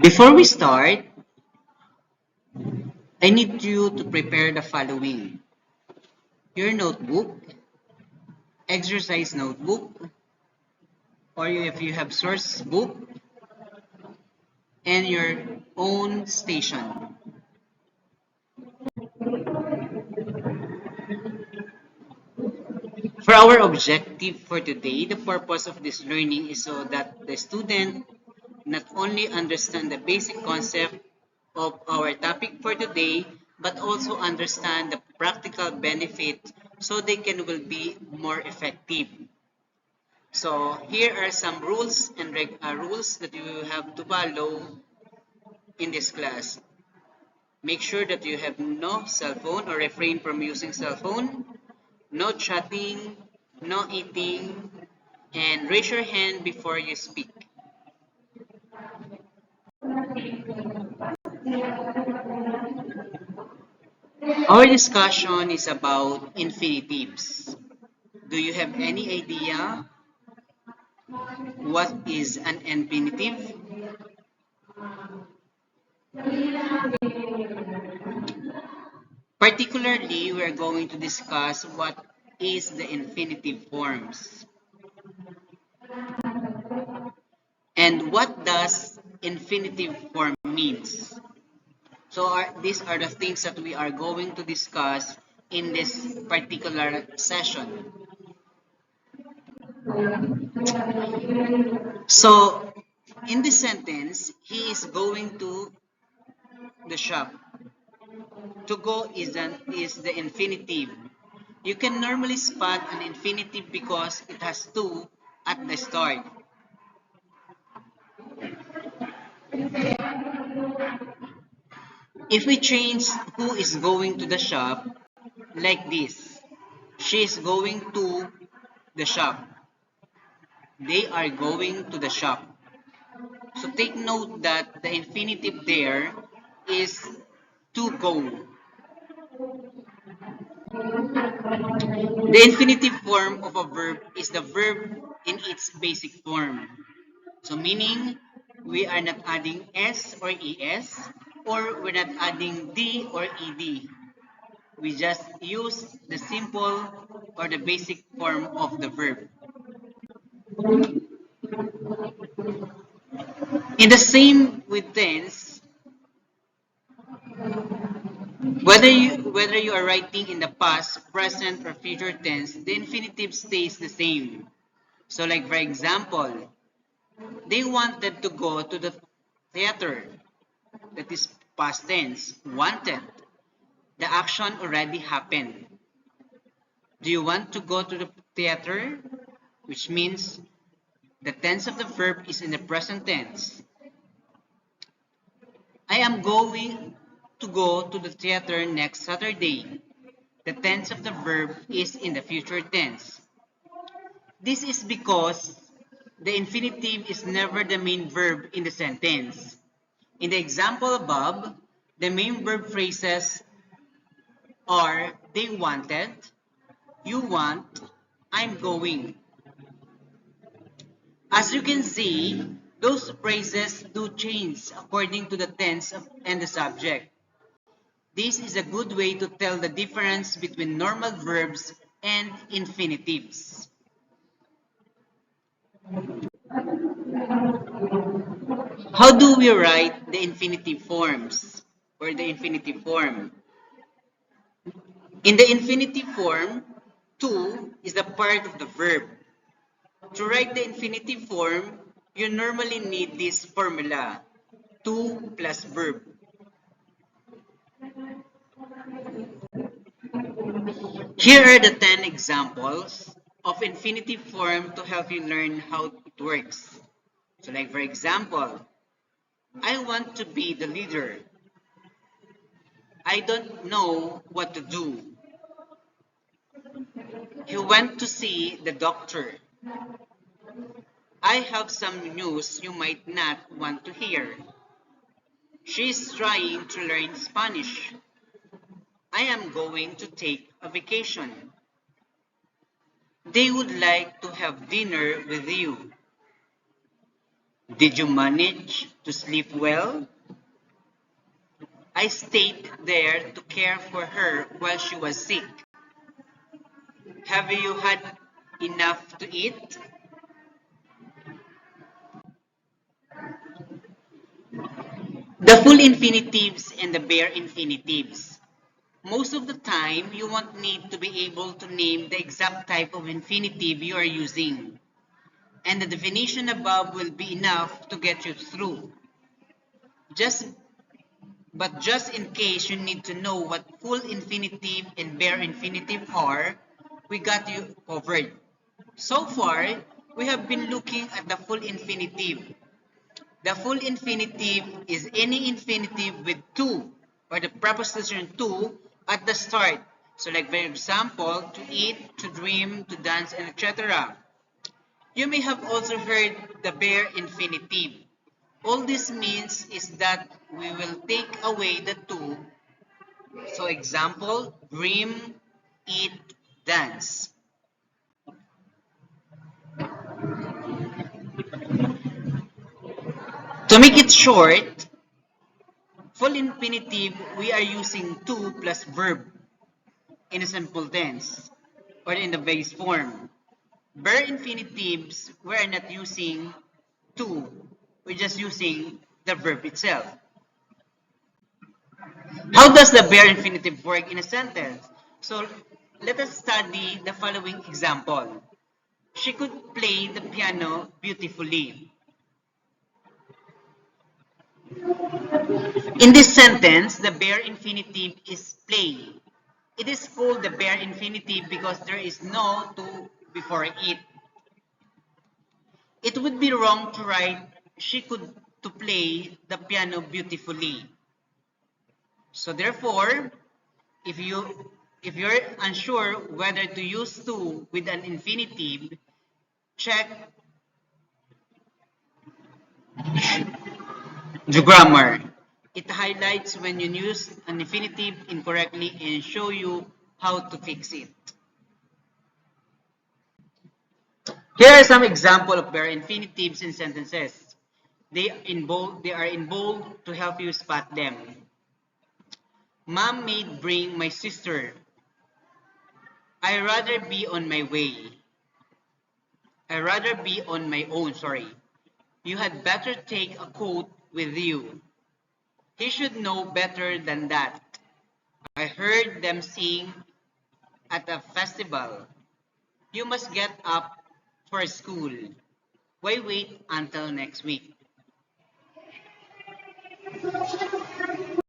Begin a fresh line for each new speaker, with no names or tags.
Before we start, I need you to prepare the following: your notebook, exercise notebook, or if you have source book, and your own station. For our objective for today, the purpose of this learning is so that the student not only understand the basic concept of our topic for today, but also understand the practical benefit so they can will be more effective. So here are some rules and rules that you have to follow in this class. Make sure that you have no cell phone or refrain from using cell phone, no chatting, no eating, and raise your hand before you speak. Our discussion is about infinitives. Do you have any idea what is an infinitive? Particularly, we're going to discuss what is the infinitive forms and what does infinitive form means. So these are the things that we are going to discuss in this particular session. So in this sentence, he is going to the shop. To go is the infinitive. You can normally spot an infinitive because it has to at the start. If we change who is going to the shop like this, she is going to the shop. They are going to the shop. So take note that the infinitive there is to go. The infinitive form of a verb is the verb in its basic form. So meaning we are not adding s or es, or we're not adding d or ed. We just use the simple or the basic form of the verb. In the same with tense, whether you are writing in the past, present, or future tense, the infinitive stays the same. So like for example, they wanted to go to the theater. That is past tense. Wanted. The action already happened. Do you want to go to the theater? Which means the tense of the verb is in the present tense. I am going to go to the theater next Saturday. The tense of the verb is in the future tense. This is because the infinitive is never the main verb in the sentence. In the example above, the main verb phrases are they wanted, you want, I'm going. As you can see, those phrases do change according to the tense and the subject. This is a good way to tell the difference between normal verbs and infinitives. How do we write the infinitive forms or the infinitive form? In the infinitive form, to is the part of the verb. To write the infinitive form, you normally need this formula, to plus verb. Here are the 10 examples of infinitive form to help you learn how it works. So like for example, I want to be the leader. I don't know what to do. He went to see the doctor. I have some news you might not want to hear. She's trying to learn Spanish. I am going to take a vacation. They would like to have dinner with you. Did you manage to sleep well? I stayed there to care for her while she was sick. Have you had enough to eat? The full infinitives and the bare infinitives. Most of the time, you won't need to be able to name the exact type of infinitive you are using, and the definition above will be enough to get you through. Just just in case you need to know what full infinitive and bare infinitive are, we got you covered. So far, we have been looking at the full infinitive. The full infinitive is any infinitive with to or the preposition to at the start. So like for example, to eat, to dream, to dance, and etc. You may have also heard the bare infinitive. All this means is that we will take away the to. So example, dream, eat, dance. To make it short, full infinitive, we are using to plus verb in a simple tense or in the base form. Bare infinitives, we are not using to, we're just using the verb itself. How does the bare infinitive work in a sentence? So let us study the following example. She could play the piano beautifully. In this sentence, the bare infinitive is play. It is called the bare infinitive because there is no to before it. It would be wrong to write she could to play the piano beautifully. So therefore, if you're unsure whether to use to with an infinitive, check the grammar. It highlights when you use an infinitive incorrectly and show you how to fix it. Here are some examples of bare infinitives in sentences. They are in bold to help you spot them. Mom made bring my sister. I rather be on my way. I rather be on my own, sorry. You had better take a coat with you. He should know better than that. I heard them sing at a festival. You must get up for school. Why wait until next week?